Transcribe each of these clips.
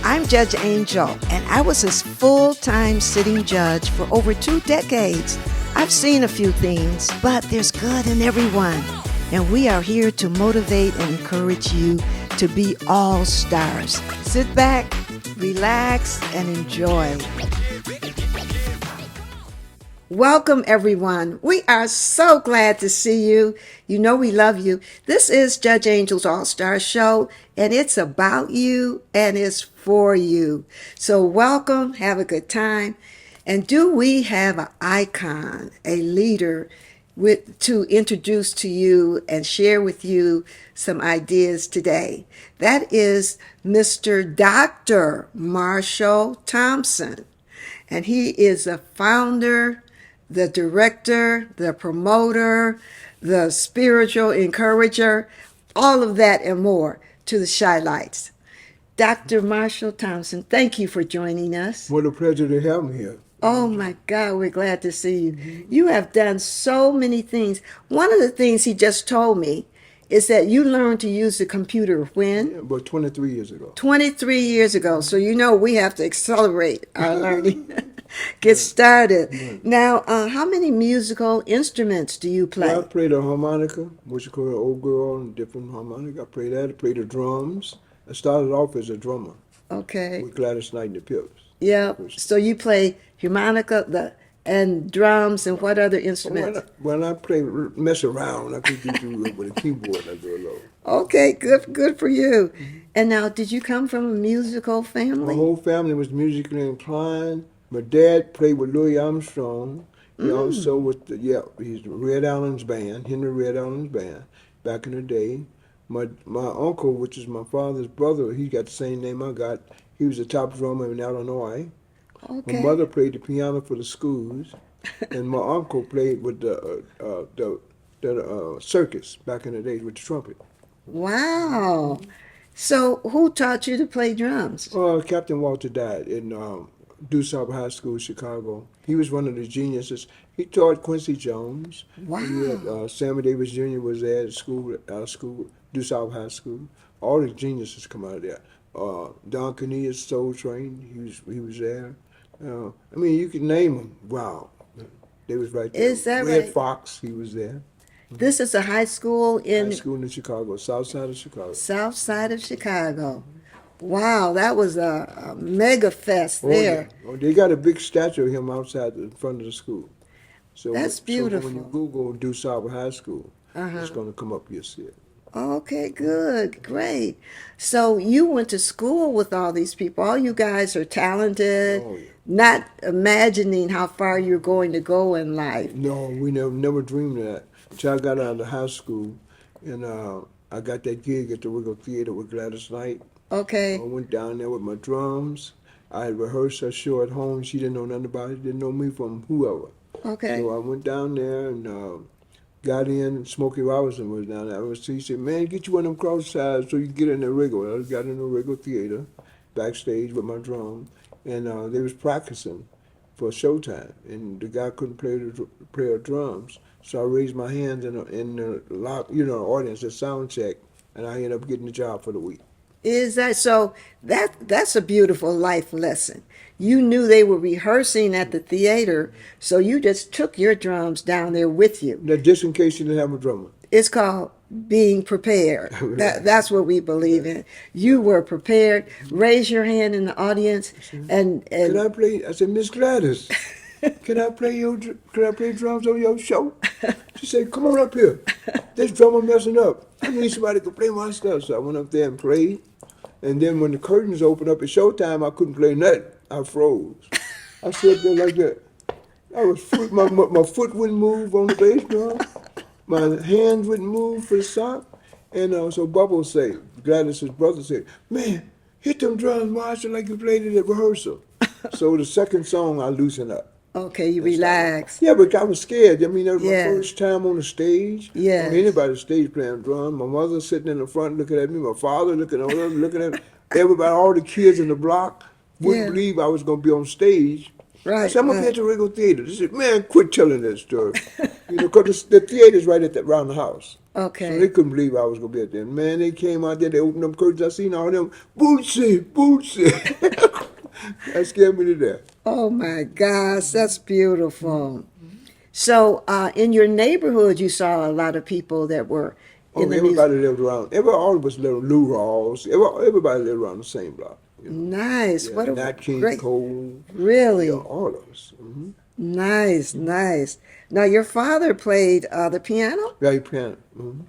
I'm Judge Angel, and I was a full-time sitting judge for over 2 decades. I've seen a few things, but there's good in everyone. And we are here to motivate and encourage you to be all stars. Sit back, relax, and enjoy. Welcome, everyone. We are so glad to see you. You know we love you. This is Judge Angel's All-Star Show, and it's about you and it's for you. So welcome, have a good time. And do we have an icon, a leader to introduce to you and share with you some ideas today? That is Mr. Dr. Marshall Thompson. And he is a founder, the director, the promoter, the spiritual encourager, all of that and more to the Shy Lights. Dr. Marshall Thompson, thank you for joining us. What a pleasure to have me here. Oh my God, we're glad to see you. You have done so many things. One of the things he just told me is that you learned to use the computer when? About 23 years ago. 23 years ago. So you know we have to accelerate our learning. Get started. Right. Now, how many musical instruments do you play? Well, I played a harmonica, which is called an old girl, and different harmonica. I played that. I played the drums. I started off as a drummer Okay. with Gladys Knight and the Pips. Yeah. So you play harmonica and drums and what other instruments? When I play, mess around, I could do with a keyboard. I do a little. Okay, good for you. And now, did you come from a musical My family? whole family was musically inclined. My dad played with Louis Armstrong. He also was, he's Red Allen's band, Henry Red Allen's band, back in the day. My uncle, which is my father's brother, he got the same name I got. He was the top drummer in Illinois. My Okay. mother played the piano for the schools, and my uncle played with the circus back in the days with the trumpet. Wow. So who taught you to play drums? Captain Walter died in Deuce High School, Chicago. He was one of the geniuses. He taught Quincy Jones. Wow. He had, Sammy Davis Jr. was there at school, Deuce High School. All the geniuses come out of there. Don Cornelius, Soul Train, he was there. I mean, you can name them. Wow, they was right there. Is that Red right? Fox, he was there. This is a high school High in school in Chicago, south side of Chicago. south side of Chicago. Wow, that was a mega fest there. Yeah. Oh, they got a big statue of him outside the front of the school. So That's So when you beautiful. Google Deuce High School, Uh-huh. it's going to come up. You'll see it. Okay, good, great. So you went to school with all these people. All you guys are talented, Oh yeah. not imagining how far you're going to go in life. No, we never dreamed of that. Until I got out of high school, and I got that gig at the Wiggle Theater with Gladys Knight. I Okay, went down there with my drums. I had rehearsed her show at home. She didn't know nothing about it. Didn't know me from whoever. okay. So I went down there and got in. Smokey Robinson was down there. He said, "Man, get you one of them cross sides so you can get in the Wriggle." I got in the Wriggle Theater, backstage with my drum, and they was practicing for showtime. And the guy couldn't play the drums, so I raised my hands in the audience at sound check, and I ended up getting the job for the week. Is that so? That's a beautiful life lesson. You knew they were rehearsing at the theater, so you just took your drums down there with you. Now, just in case you didn't have a drummer. It's called being prepared. That's what we believe in. You were prepared. Raise your hand in the audience, and Can I play? I said, Miss Gladys, can I play drums on your show? She said, come on up here. This drummer messing up. I need somebody to play my stuff. So I went up there and played. And then when the curtains opened up at showtime, I couldn't play nothing. I froze. I sat there like that. My foot wouldn't move on the bass drum. My hands wouldn't move for the sock. And so Bubbles said, Gladys's brother said, man, hit them drums, Marshall, like you played it at rehearsal. So the second song, I loosened up. okay, you relax. Yeah, but I was scared. I mean, that was Yeah. my first time on the stage. Yes. On anybody's stage playing drums. My mother sitting in the front looking at me. My father looking at me, looking at me. Everybody, all the kids in the block wouldn't Yeah. believe I was going to be on stage. I Right, said, I'm going to be right. at the Wriggle Theater. They said, man, quit telling that story. Because the theater's right around the house. So they Okay. couldn't believe I was gonna be up there. Man, they came out there, they opened up curtains, I seen all them, Bootsy, Bootsy. That scared me to death. Oh my gosh, that's beautiful. So, in your neighborhood, you saw a lot of people that were in Oh, the music. everybody lived around. All of us lived Lou Rawls. Everybody lived around the same block. You know. Nice. Yeah, What a Nat King great, Cole. Yeah, really all of us. nice, nice. Now, your father played the piano? Yeah, he piano.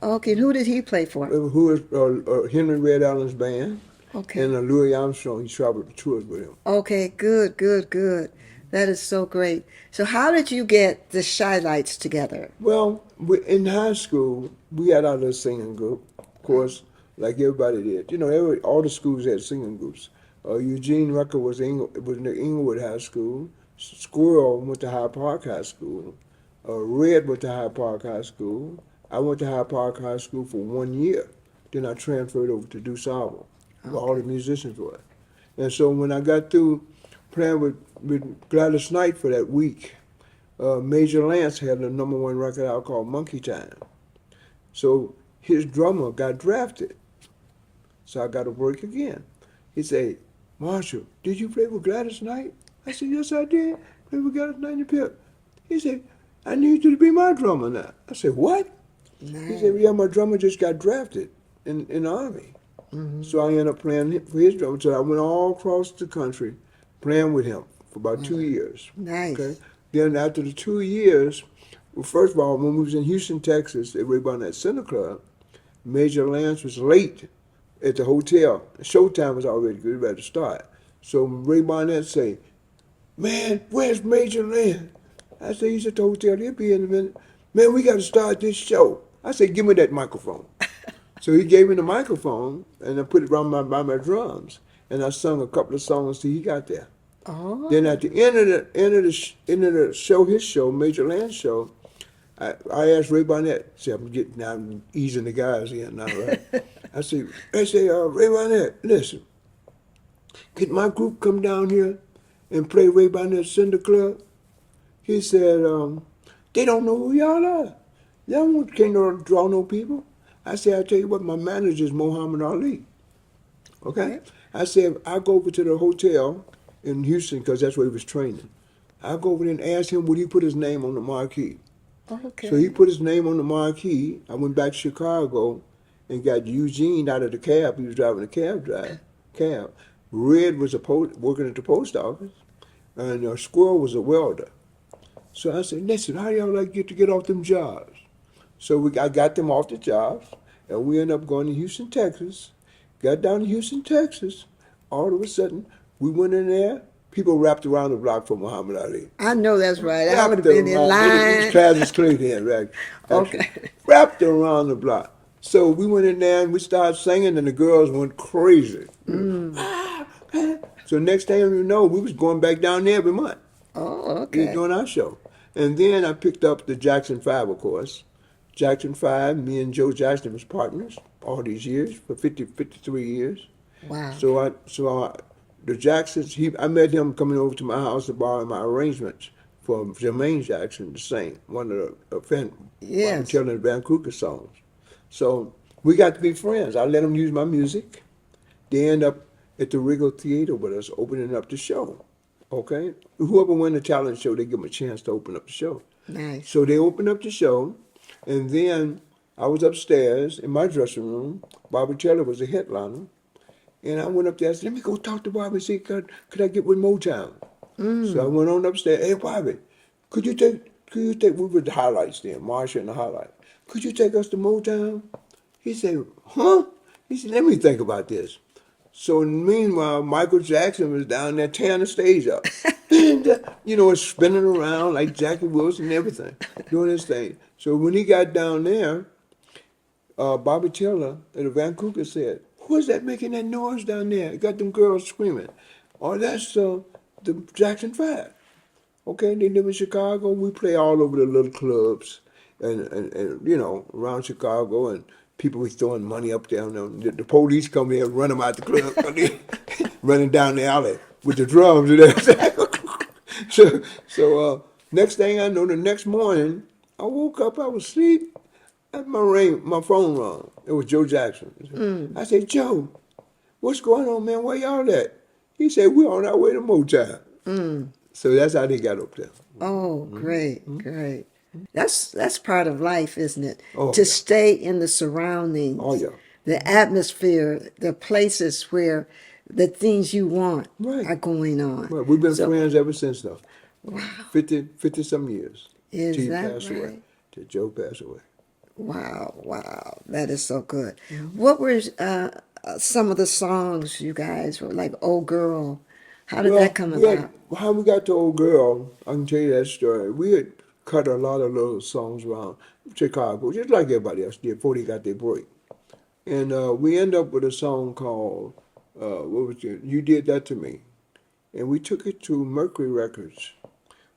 Okay, and who did he play for? Who is Henry Red Allen's band Okay. and Louis Armstrong. He traveled the tours with him. Okay, good, good, good. That is so great. So, how did you get the Shy Lights together? Well, in high school, we had our little singing group, of course, like everybody did. You know, all the schools had singing groups. Eugene Rucker was in the Inglewood High School. Squirrel went to Hyde Park High School. Red went to Hyde Park High School. I went to Hyde Park High School for 1 year. Then I transferred over to DuSable, where all the Okay. musicians were. And so when I got through playing with Gladys Knight for that week, Major Lance had a #1 record out called Monkey Time. So his drummer got drafted. So I got to work again. He said, Marshall, did you play with Gladys Knight? I said, yes, I did. Play with Gladys Knight in the pit. He said, I need you to be my drummer now. I said, what? He said, Nice. yeah, my drummer just got drafted in the Army. So I ended up playing for his drummer. So I went all across the country playing with him for about 2 years. Okay. Nice. Then after the 2 years, well, first of all, when we was in Houston, Texas, at Ray Barnett Center Club, Major Lance was late at the hotel. Showtime was already good, ready to start. So Ray Barnett say, man, where's Major Lance? I said, he's at the hotel. He'll be in a minute. Man, we got to start this show. I said, give me that microphone. So he gave me the microphone, and I put it around by my drums, and I sung a couple of songs till he got there. Then Oh, at the end of the show, his show, Major Land's show, I asked Ray Barnett. See, I'm easing the guys in now, right? I say, Ray Barnett, listen, could my group come down here and play Ray Barnett's Cinder Club? He said, they don't know who y'all are. Y'all can't draw no people. I said, I tell you what, my manager is Muhammad Ali. Okay? okay. I said, I go over to the hotel in Houston because that's where he was training. I go over there and ask him, would he put his name on the marquee? So he Okay. put his name on the marquee. I went back to Chicago and got Eugene out of the cab. He was driving a cab. Red was working at the post office, and Squirrel was a welder. So I said, listen, how y'all like to get off them jobs? So I got them off the jobs, and we ended up going to Houston, Texas. Got down to Houston, Texas. All of a sudden, we went in there. People wrapped around the block for Muhammad Ali. I know that's right. I would Wrapped have been in around. These line. classes clear then, right? Actually, Okay. wrapped around the block. So we went in there and we started singing, and the girls went crazy. So next thing you know, we was going back down there every month. Oh, We was okay. doing our show. And then I picked up the Jackson 5, of course. Jackson 5, me and Joe Jackson was partners all these years, for 53 years. Wow. The Jacksons, I met him coming over to my house to borrow my arrangements for Jermaine Jackson to sing, one of the Bobby Yes. Taylor and Van Kruger songs. So we got to be friends. I let them use my music. They end up at the Regal Theater with us, opening up the show. Okay? Whoever win the talent show, they give them a chance to open up the show. Nice. So they opened up the show, and then I was upstairs in my dressing room. Bobby Taylor was a headliner. And I went up there. I said, let me go talk to Bobby and see could I get with Motown. So I went on upstairs. Hey, Bobby, could you take, we were the highlights then, Marsha and the highlight. Could you take us to Motown? He said, huh? He said, let me think about this. So meanwhile, Michael Jackson was down there tearing the stage up. And, it's spinning around like Jackie Wilson and everything, doing his thing. So when he got down there, Bobby Taylor at the Vancouver said, who is that making that noise down there? It got them girls screaming. Oh, that's the Jackson 5. Okay, they live in Chicago. We play all over the little clubs and around Chicago, and people be throwing money up there. The police come here and run them out the club, running down the alley with the drums and everything. so next thing I know, the next morning, I woke up, I was asleep. my phone rang. It was Joe Jackson. I said, Joe, what's going on, man? Where y'all at? He said, we're on our way to Motown. So that's how they got up there. Oh, great, great. That's part of life, isn't it? Oh, To yeah. stay in the surroundings, Oh, yeah. the atmosphere, the places where the things you want Right. are going on. Well, we've been So, friends ever since, though. wow, 50 some years. is Till he that passed away. right? Till Joe passed away. Wow, wow, that is so good. What were some of the songs you guys were like? Oh, girl, how did that Well, come we had about? how we got to Old Girl. I can tell you that story. We had cut a lot of little songs around Chicago, just like everybody else did before they got their break. And we end up with a song called what was it? You Did That to Me, and we took it to Mercury Records,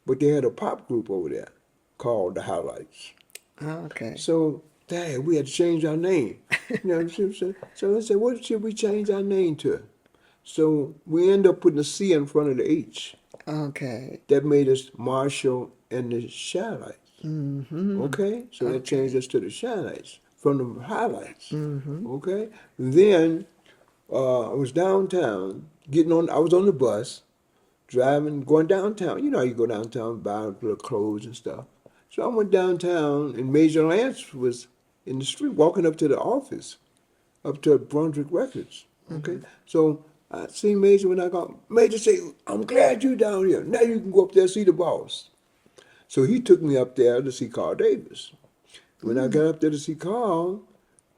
but they had a pop group over there called The Highlights. Oh, okay. So, dang, we had to change our name. You know what I'm saying? So I said, what should we change our name to? So we end up putting a C in front of the H. Okay. That made us Marshall and the Shylights. Mm-hmm. Okay? So that Okay. changed us to the Shylights from the Highlights. Mm-hmm. Okay? Then I was downtown, I was on the bus, driving, going downtown. You know how you go downtown, buy little clothes and stuff. So I went downtown, and Major Lance was in the street walking up to the office, up to Brunswick Records. Okay, so I seen Major when I got Major say, "I'm glad you down here. Now you can go up there and see the boss." So he took me up there to see Carl Davis. When I got up there to see Carl,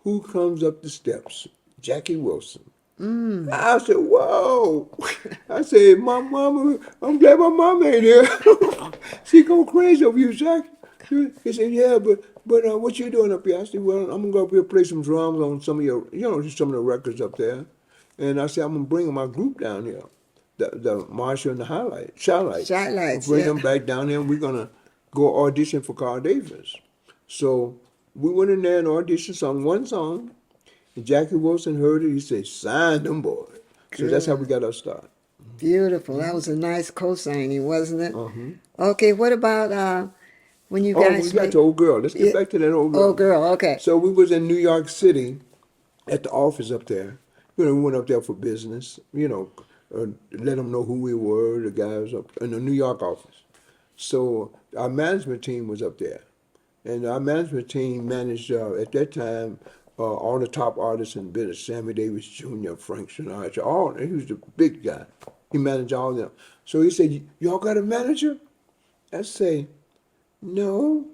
who comes up the steps? Jackie Wilson. I said, "Whoa!" I said, "My mama, I'm glad my mama ain't here. She go crazy over you, Jack." He said, "Yeah, but what you doing up here?" I said, "Well, I'm gonna go up here play some drums on some of your, some of the records up there." And I said, "I'm gonna bring my group down here, the Marshall and the Shylights. I'll Shotlights, bring yeah. them back down here, and we're gonna go audition for Carl Davis." So we went in there and auditioned, sung one song. And Jackie Wilson heard it. He said, "Sign them, boy." So that's how we Good. got our start. Beautiful. That was a nice co-signing, wasn't it? Uh-huh. Okay, what about when you Oh, we guys got to made old girl. Let's get yeah, back to that old oh girl. girl, okay. So we was in New York City at the office up there. We went up there for business. Let them know who we were. The guys up in the New York office. So our management team was up there, and our management team managed at that time all the top artists in business: Sammy Davis Jr., Frank Sinatra. He was the big guy. He managed all of them. So he said, "Y'all got a manager?" I say, "No."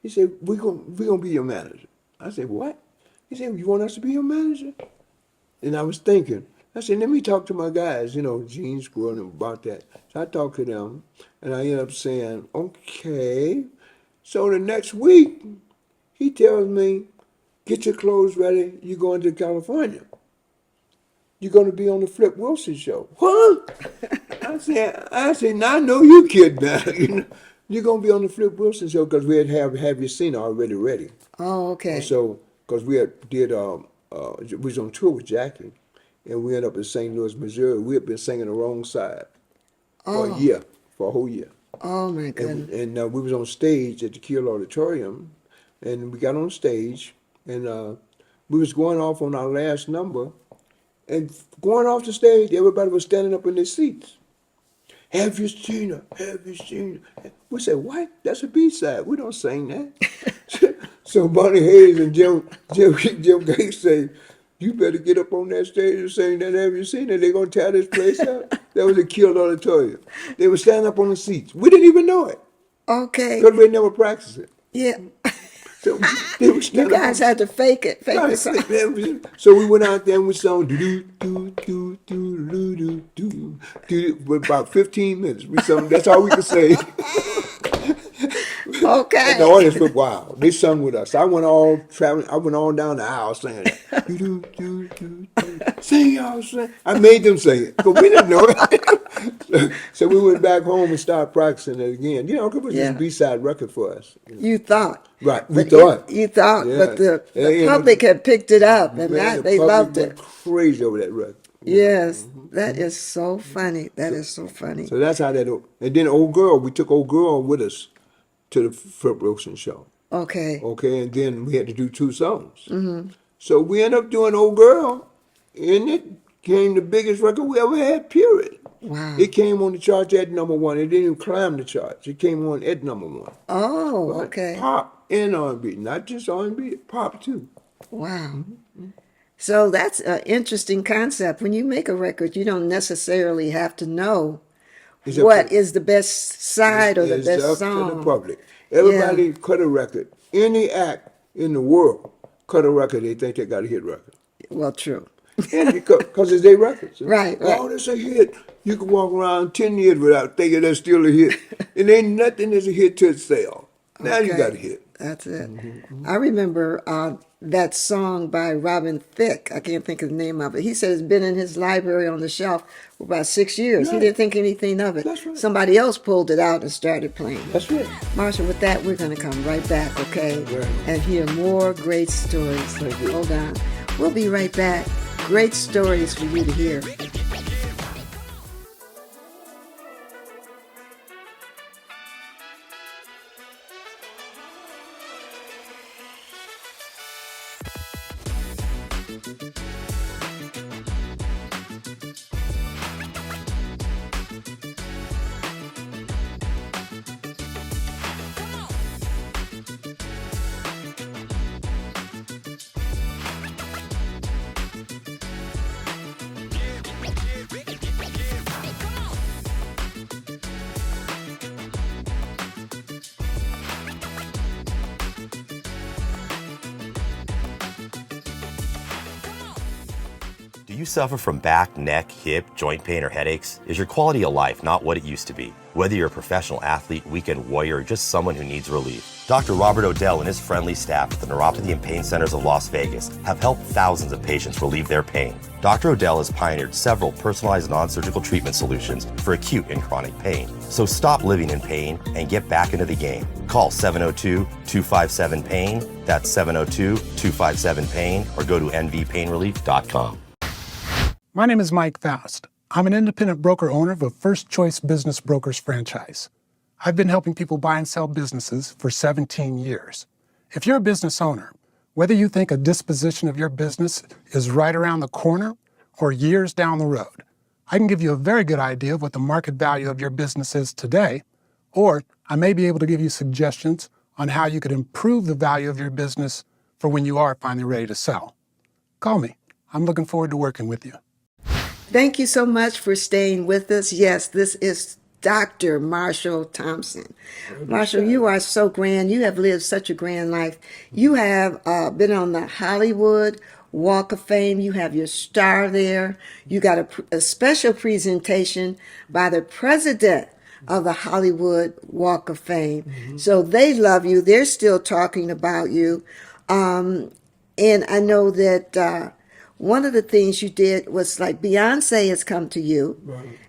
He said, we gonna be your manager." I said, "What?" He said, "You want us to be your manager?" And I was thinking, I said, "Let me talk to my guys, Gene Squirrel about that." So I talked to them, and I ended up saying, "Okay." So the next week, he tells me, "Get your clothes ready. You're going to California. You're going to be on the Flip Wilson show." What? I said, "Now I know you kid now. You're going to be on the Flip Wilson show because we had have your scene already ready." Oh, okay. So, because we was on tour with Jackie, and we ended up in St. Louis, Missouri. We had been singing the wrong side for a Oh, year, for a whole year. oh my And, goodness. and we was on stage at the Kiel Auditorium, and we got on stage, and we was going off on our last number, and going off the stage, everybody was standing up in their seats. "Have you seen her? Have you seen her?" We said, "What? That's a B-side. We don't sing that." So Bonnie Hayes and Jim Gates say, "You better get up on that stage and sing that. Have you seen it? They're gonna tear this place up." That was a Kiel Auditorium. They were standing up on the seats. We didn't even know it Okay. because we never practiced it. Yeah. So they were You standing up on guys the had to fake it, fake the right. song. So we went out there and we sung do do do do do do do do for about 15 minutes. We sung. That's all we could say. And the Okay. audience went wild. They sung with us. I went all traveling. I went all down the aisle singing that. Do do do do do. Sing, y'all sing. I made them sing it because we didn't know it. So we went back home and started practicing it again. It was just a Yeah. B-side record for us. You thought. Right. We But thought. you thought, but Yeah. the And public had picked it up and man, that the they public loved went it. crazy over that record. Yes, that is so funny. That So, is so funny. so that's how that. And then old girl, we took old girl with us to the Flip Wilson show. Okay. Okay, and then we had to do 2 songs. So we ended up doing Old Girl, and it came the biggest record we ever had, period. Wow. It came on the charts at #1. It didn't even climb the charts. It came on at #1. Oh, But okay. pop and R&B, not just R&B, pop too. Wow. So that's an interesting concept. When you make a record, you don't necessarily have to know It's up what to is the best side or the it's best up to the song. public. Yeah. Everybody cut a record. Any act in the world cut a record. They think they got a hit record. Well, true. And because it's their records. Right, right. Oh, that's a hit. You can walk around 10 years without thinking that's still a hit. And ain't nothing that's a hit till it sell. Now you got a Okay. hit. That's it. I remember that song by Robin Thicke. I can't think of the name of it. He said it's been in his library on the shelf for about 6 years. He Right. didn't think anything of it. That's right. Somebody else pulled it out and started playing. That's it. Marshall, with that, we're going to come right back, okay? Right. And hear more great stories. Thank you. Hold on. We'll be right back. Great stories for you to hear. Do you suffer from back, neck, hip, joint pain, or headaches? Is your quality of life not what it used to be? Whether you're a professional athlete, weekend warrior, or just someone who needs relief, Dr. Robert Odell and his friendly staff at the Neuropathy and Pain Centers of Las Vegas have helped thousands of patients relieve their pain. Dr. Odell has pioneered several personalized non-surgical treatment solutions for acute and chronic pain. So stop living in pain and get back into the game. Call 702-257-PAIN, that's 702-257-PAIN, or go to nvpainrelief.com. My name is Mike Faust. I'm an independent broker owner of a First Choice Business Brokers franchise. I've been helping people buy and sell businesses for 17 years. If you're a business owner, whether you think a disposition of your business is right around the corner or years down the road, I can give you a very good idea of what the market value of your business is today, or I may be able to give you suggestions on how you could improve the value of your business for when you are finally ready to sell. Call me. I'm looking forward to working with you. Thank you so much for staying with us. Yes, this is Dr. Marshall Thompson. Marshall, you are so grand. You have lived such a grand life. You have been on the Hollywood Walk of Fame. You have your star there. You got a special presentation by the president of the Hollywood Walk of Fame. So they love you. They're still talking about you. And I know that one of the things you did was like Beyonce has come to you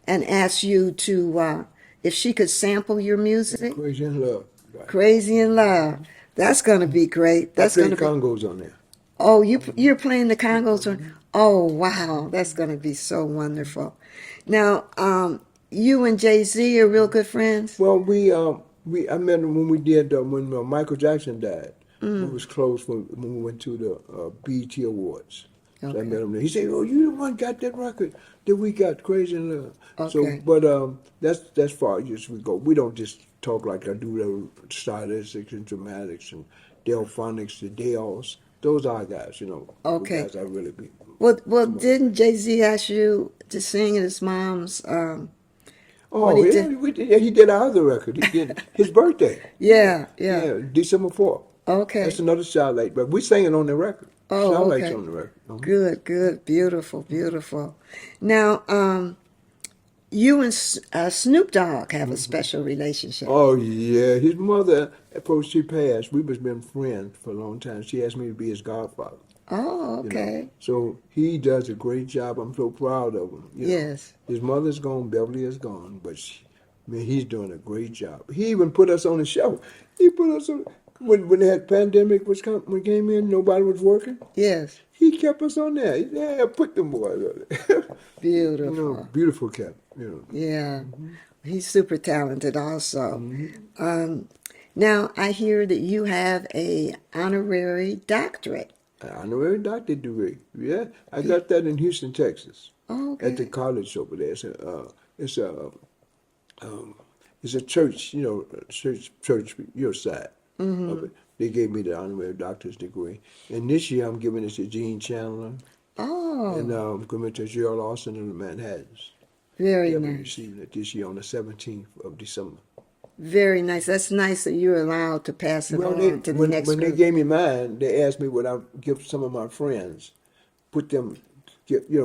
and asked you to, if she could sample your music. Crazy in Love. Right. Crazy in Love. That's going to be great. That's I going played to be. congos on there. Oh, you're playing the congos on. Oh, wow. That's going to be so wonderful. Now, you and Jay-Z are real good friends? Well, I met him when we did when Michael Jackson died. We was close when we went to the BET Awards. So I Okay. met him there. He said, "Oh, you the one got that record that we got, Crazy in Love." Okay. So, but that's far as we go. We don't just talk like I do the stylistics and dramatics and Delphonics, the Dales. Those are our guys, you know. Okay. The guys I really be. Well, didn't Jay-Z ask you to sing at his mom's? When Oh, he yeah, did- he did our other record. He did his birthday. Yeah. Yeah, December 4th. Okay. That's another Starlight, but we singing on the record. Oh, Starlight's okay. on the record. Uh-huh. Good, beautiful, beautiful. Now, you and Snoop Dogg have a special relationship. Oh yeah, his mother, before she passed, we was been friends for a long time. She asked me to be his godfather. Oh, You know. okay. So he does a great job. I'm so proud of him. You know. Yes. His mother's gone, Beverly is gone, but man, he's doing a great job. He even put us on the show. He put us on when that pandemic when it came in, nobody was working. Yes. He kept us on there. Yeah, put them boys on there. Beautiful. You know, beautiful cat. You know. Yeah. He's super talented also. Now, I hear that you have a honorary doctorate. An honorary doctorate degree. Yeah, I got that in Houston, Texas, at the Okay. college over there. It's a, um, it's a church, church your side of it. They gave me the honorary doctor's degree, and this year I'm giving it to Gene Chandler, and Oh, I'm giving it to Gerald Austin and the Manhattans. very They'll be nice. receiving it this year on the 17th of December. Very nice. That's nice that you're allowed to pass it Well, on to the next when they group. gave me mine, they asked me would I give some of my friends, put them,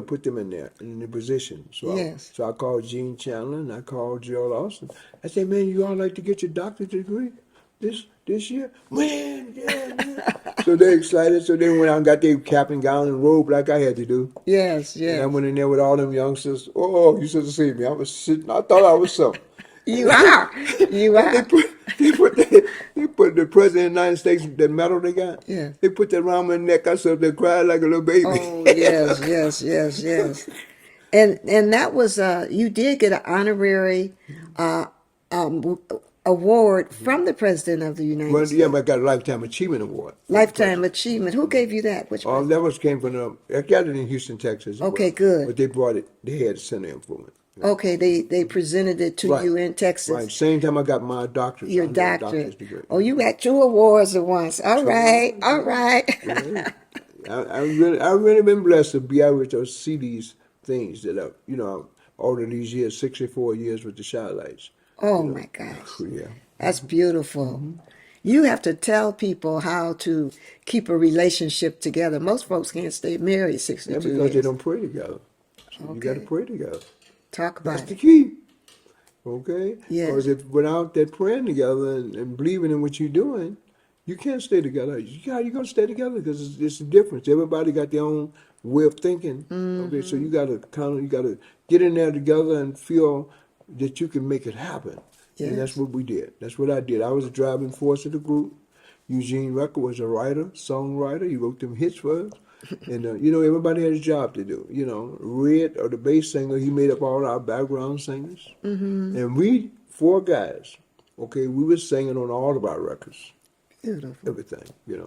put them in there in the position. Yes. So I called Gene Chandler and I called Gerald Austin. I said, man, you all like to get your doctorate degree this year? Man, yeah, man. So they're excited. So then when I got their cap and gown and robe like I had to do, Yes, and I yes. went in there with all them youngsters. Oh, you should have seen me. I was sitting. I thought I was something. You are. You And are. they put the president of the United States, that medal they got. Yeah. They put that around my neck. I stood there crying like a little baby. Oh, yes, yes, yes, yes. And that was you did get an honorary uh um award from the President of the United Well, yeah, States. but I got a lifetime achievement award from the Lifetime president. achievement. Who gave you that? Which All president? that was came from I got it in Houston, Texas, Okay, good. but they brought it. They had to send it for me. Okay, they presented it to Right, you in right. Texas. Same time I got my doctorate, Your honorary doctor's doctorate. degree. Oh, you got two awards at once. All right, all right. Yeah. I really been blessed to be able to see these things that are, all of these years, 64 years with the Shielites. Oh You know, my gosh. yeah. That's beautiful. You have to tell people how to keep a relationship together. Most folks can't stay married Yeah, 62 because they years. don't pray together. So you got to Okay. pray together. Talk That's about the it. key. Okay? Yes. Because if without that praying together and believing in what you're doing, you can't stay together. You're going to stay together because it's a difference. Everybody got their own way of thinking. Okay, so you got to you got to get in there together and feel that you can make it happen. And that's Yes. what we did. That's what I did. I was a driving force of the group. Eugene Rucker was a writer, songwriter. He wrote them hits for us. And, everybody had a job to do. Red, or the bass singer, he made up all our background singers. And we, four guys, okay, we were singing on all of our records, Beautiful. everything. And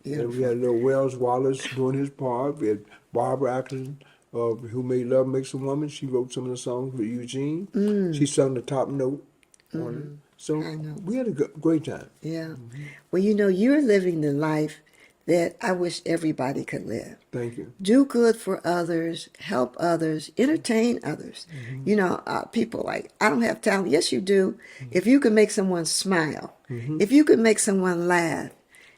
we Beautiful. had little Wells Wallace doing his part. We had Barbara Acklin, who made Love Makes a Woman. She wrote some of the songs with Eugene. She sung the top note on it. So I know. we had a great time. Yeah. Well, you're living the life that I wish everybody could live. Thank you. Do good for others, help others, entertain others. People like, I don't have talent. Yes, you do. If you can make someone smile, if you can make someone laugh,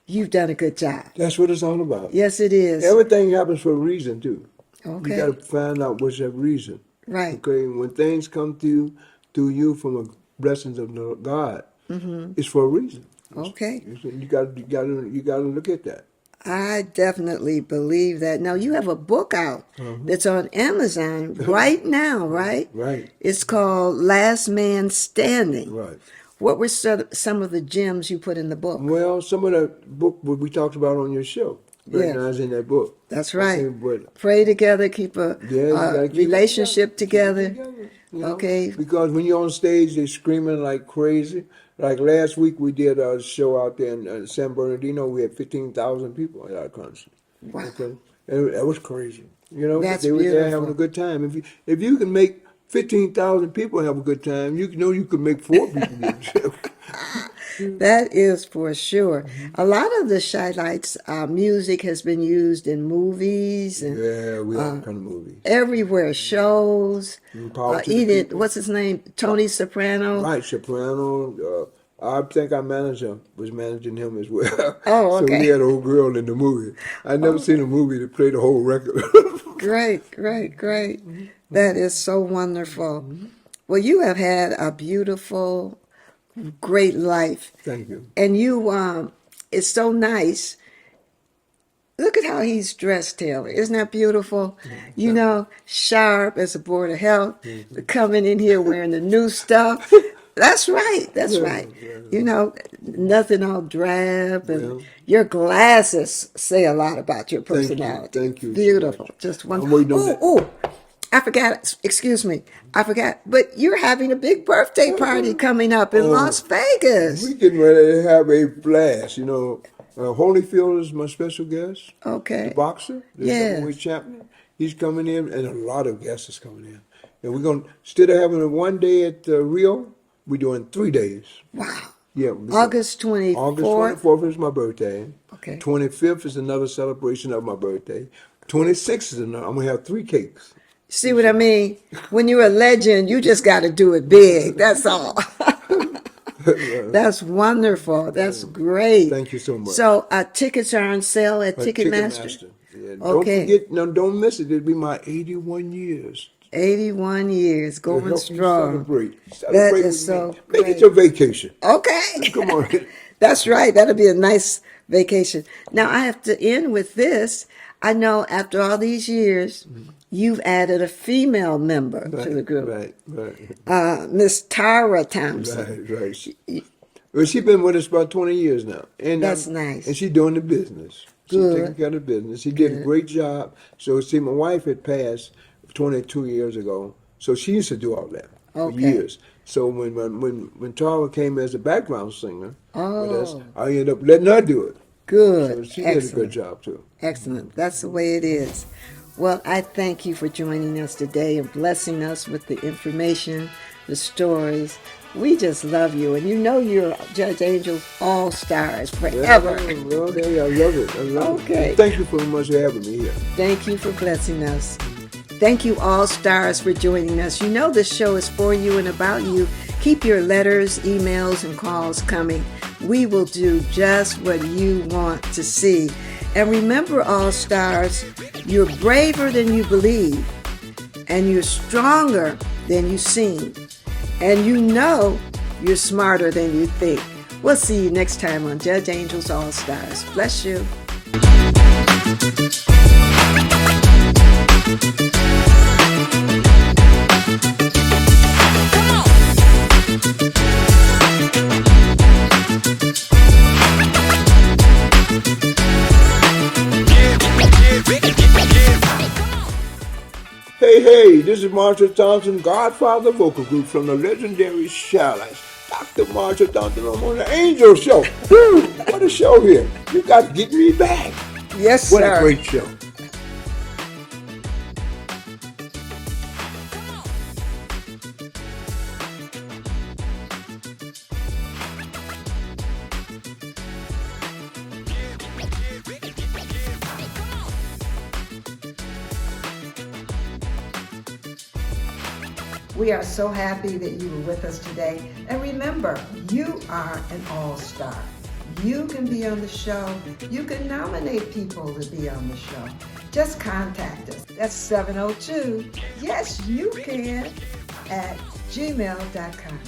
you've done a good job. That's what it's all about. Yes, it is. Everything happens for a reason, too. You Okay. got to find out what's that reason. Right. Okay, when things come through you from the blessings of God, it's for a reason. Okay. You got to look at that. I definitely believe that. Now, you have a book out that's on Amazon right now, right? Right. It's called Last Man Standing. Right. What were some of the gems you put in the book? Well, some of the book what we talked about on your show, Yes. recognized in that book. That's I right. said, but Pray together, keep a yeah, you gotta keep it relationship together. Keep it together, Okay. Because when you're on stage, they're screaming like crazy. Like last week, we did a show out there in San Bernardino. We had 15,000 people at our concert. Wow. Okay, and that was crazy. But That's they were there beautiful. having a good time. If you can make 15,000 people have a good time, you know you could make 4 people get That is for sure. A lot of the Shielites' music has been used in movies and Yeah, we all kind of movies. everywhere, shows. Power to the Even, people. what's his name? Tony Soprano. Right, Soprano. I think our manager was managing him as well. Oh, So okay. we had a old girl in the movie. I never seen a movie that played the whole record. Great, great, great. That is so wonderful. Well, you have had a beautiful, great life. Thank you. And it's so nice. Look at how he's dressed, Taylor. Isn't that beautiful? Sharp as a board of health, coming in here wearing the new stuff. That's right. That's Yeah, right. yeah. Nothing all drab, and Yeah. your glasses say a lot about your Thank you. personality. Thank you so Beautiful. much. Just I'm waiting wonderful. on that. Oh, I forgot. Excuse me. I forgot. But you're having a big birthday party coming up in Las Vegas. We getting ready to have a blast. Holyfield is my special guest. The Okay. boxer, the Yes. heavyweight champion. He's coming in, and a lot of guests is coming in. And we're going to, instead of having a one day at Rio, we're doing 3 days. Wow. Yeah. August August 24th. 24th is my birthday. Okay. 25th is another celebration of my birthday. 26th is another. I'm going to have 3 cakes. See what I mean? When you're a legend, you just got to do it big. That's all. That's wonderful. That's great. Thank you so much. So tickets are on sale at Ticketmaster. Ticketmaster. Yeah. Okay. Don't forget, no, don't miss it. It'll be my 81 years. 81 years, To going help me strong. celebrate. That Celebrate is with so me. Make great. it your vacation. Okay. Come on. That's right. That'll be a nice vacation. Now, I have to end with this. I know after all these years, you've added a female member to the group, Right. Miss Tara Thompson. Right. Well, she's been with us about 20 years now. And That's nice. And she's doing the business. She's Good. taking care of the business. She did a Good. great job. So, see, my wife had passed 22 years ago. So she used to do all that for Okay. years. So when Tara came as a background singer with us, Oh. I ended up letting her do it. Good. So she did a Excellent. good job too. Excellent. That's the way it is. Well, I thank you for joining us today and blessing us with the information, the stories. We just love you, and you know you're Judge Angel's all stars forever. Well, yeah, I love it. I love Okay. it. Thank you so much for having me here. Thank you for blessing us. Thank you, all stars, for joining us. You know this show is for you and about you. Keep your letters, emails, and calls coming. We will do just what you want to see. And remember, all stars, you're braver than you believe, and you're stronger than you seem. And you know you're smarter than you think. We'll see you next time on Judge Angel's All Stars. Bless you. Hey, this is Marshall Thompson, Godfather vocal group from the legendary Shallots. Dr. Marshall Thompson, I'm on the Angel Show. Woo! What a show here. You got to get me back. Yes, What sir. a great show. We are so happy that you were with us today. And remember, you are an all-star. You can be on the show. You can nominate people to be on the show. Just contact us. That's 702, yes, you can, at gmail.com.